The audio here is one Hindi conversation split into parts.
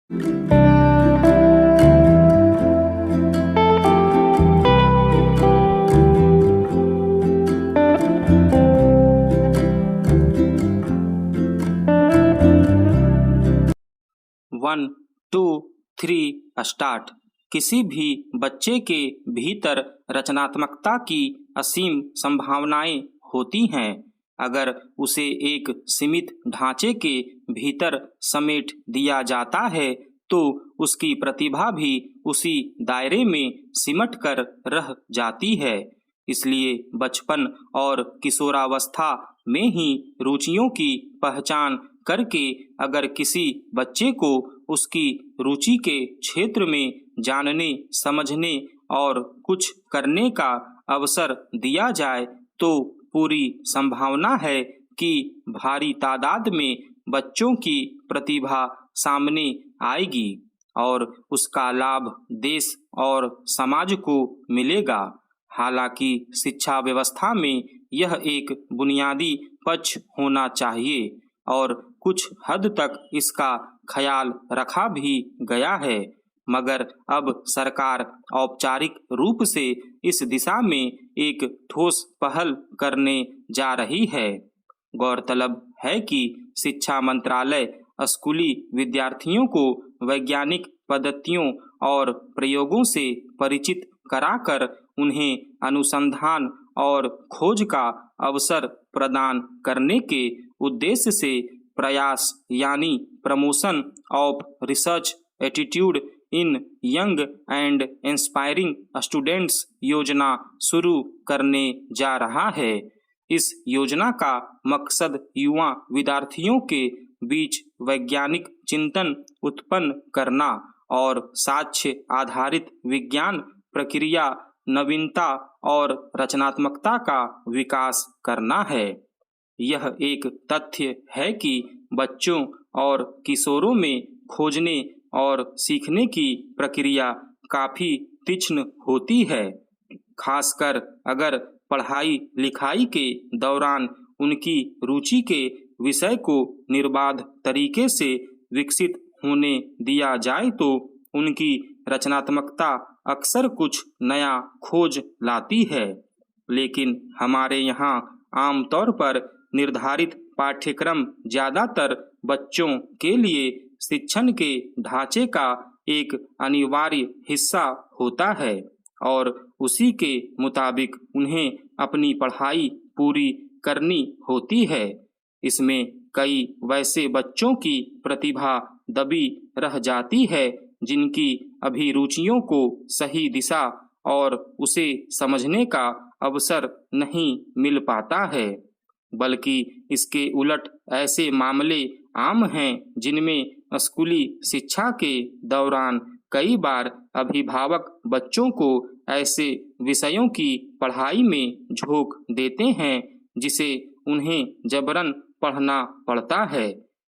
1, 2, 3 स्टार्ट। किसी भी बच्चे के भीतर रचनात्मकता की असीम संभावनाएं होती हैं। अगर उसे एक सीमित ढांचे के भीतर समेट दिया जाता है तो उसकी प्रतिभा भी उसी दायरे में सिमट कर रह जाती है। इसलिए बचपन और किशोरावस्था में ही रुचियों की पहचान करके अगर किसी बच्चे को उसकी रुचि के क्षेत्र में जानने, समझने और कुछ करने का अवसर दिया जाए तो पूरी संभावना है कि भारी तादाद में बच्चों की प्रतिभा सामने आएगी और उसका लाभ देश और समाज को मिलेगा। हालांकि शिक्षा व्यवस्था में यह एक बुनियादी पक्ष होना चाहिए और कुछ हद तक इसका ख्याल रखा भी गया है, मगर अब सरकार औपचारिक रूप से इस दिशा में एक ठोस पहल करने जा रही है। गौरतलब है कि शिक्षा मंत्रालय स्कूली विद्यार्थियों को वैज्ञानिक पद्धतियों और प्रयोगों से परिचित कराकर उन्हें अनुसंधान और खोज का अवसर प्रदान करने के उद्देश्य से प्रयास यानी promotion of research attitude in young and inspiring students योजना शुरू करने जा रहा है। इस योजना का मकसद युवा विद्यार्थियों के बीच वैज्ञानिक चिंतन उत्पन्न करना और साक्ष्य आधारित विज्ञान प्रक्रिया, नवीनता और रचनात्मकता का विकास करना है। यह एक तथ्य है कि बच्चों और किशोरों में खोजने और सीखने की प्रक्रिया काफी तीक्ष्ण होती है, खासकर अगर पढ़ाई लिखाई के दौरान उनकी रुचि के विषय को निर्बाध तरीके से विकसित होने दिया जाए तो उनकी रचनात्मकता अक्सर कुछ नया खोज लाती है। लेकिन हमारे यहाँ आमतौर पर निर्धारित पाठ्यक्रम ज्यादातर बच्चों के लिए शिक्षण के ढांचे का एक अनिवार्य हिस्सा होता है और उसी के मुताबिक उन्हें अपनी पढ़ाई पूरी करनी होती है। इसमें कई वैसे बच्चों की प्रतिभा दबी रह जाती है जिनकी अभिरुचियों को सही दिशा और उसे समझने का अवसर नहीं मिल पाता है, बल्कि इसके उलट ऐसे मामले आम हैं जिनमें स्कूली शिक्षा के दौरान कई बार अभिभावक बच्चों को ऐसे विषयों की पढ़ाई में झोंक देते हैं जिसे उन्हें जबरन पढ़ना पड़ता है।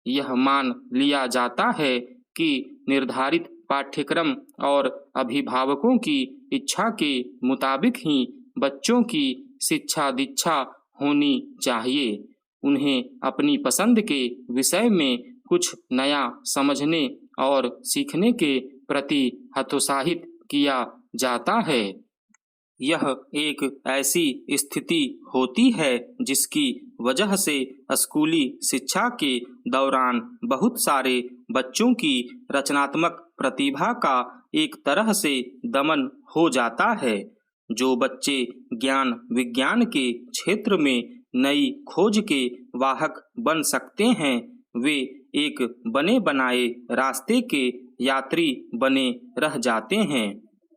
यह मान लिया जाता है कि निर्धारित पाठ्यक्रम और अभिभावकों की इच्छा के मुताबिक ही बच्चों की शिक्षा दीक्षा होनी चाहिए। उन्हें अपनी पसंद के विषय में कुछ नया समझने और सीखने के प्रति हतोत्साहित किया जाता है। यह एक ऐसी स्थिति होती है जिसकी वजह से स्कूली शिक्षा के दौरान बहुत सारे बच्चों की रचनात्मक प्रतिभा का एक तरह से दमन हो जाता है। जो बच्चे ज्ञान विज्ञान के क्षेत्र में नई खोज के वाहक बन सकते हैं, वे एक बने बनाए रास्ते के यात्री बने रह जाते हैं।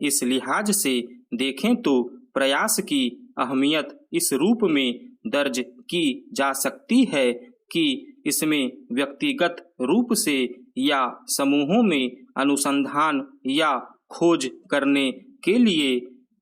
इस लिहाज से देखें तो प्रयास की अहमियत इस रूप में दर्ज की जा सकती है कि इसमें व्यक्तिगत रूप से या समूहों में अनुसंधान या खोज करने के लिए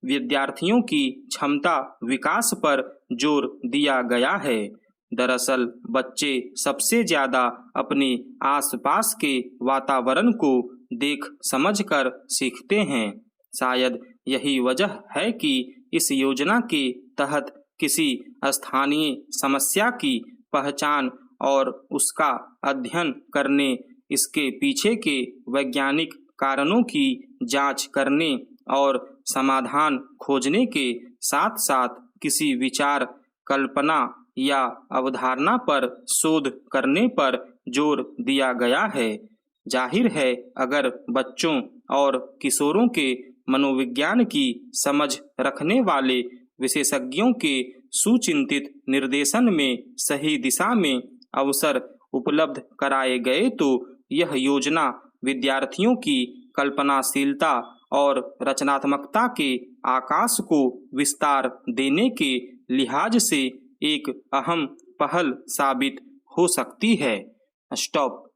विद्यार्थियों की क्षमता विकास पर जोर दिया गया है। दरअसल बच्चे सबसे ज्यादा अपने आसपास के वातावरण को देख समझकर सीखते हैं। शायद यही वजह है कि इस योजना के तहत किसी स्थानीय समस्या की पहचान और उसका अध्ययन करने इसके पीछे के वैज्ञानिक कारणों की जांच करने और समाधान खोजने के साथ साथ किसी विचार, कल्पना या अवधारणा पर शोध करने पर जोर दिया गया है। जाहिर है, अगर बच्चों और किशोरों के मनोविज्ञान की समझ रखने वाले विशेषज्ञों के सुचिंतित निर्देशन में सही दिशा में अवसर उपलब्ध कराए गए तो यह योजना विद्यार्थियों की कल्पनाशीलता और रचनात्मकता के आकाश को विस्तार देने के लिहाज से एक अहम पहल साबित हो सकती है। स्टॉप।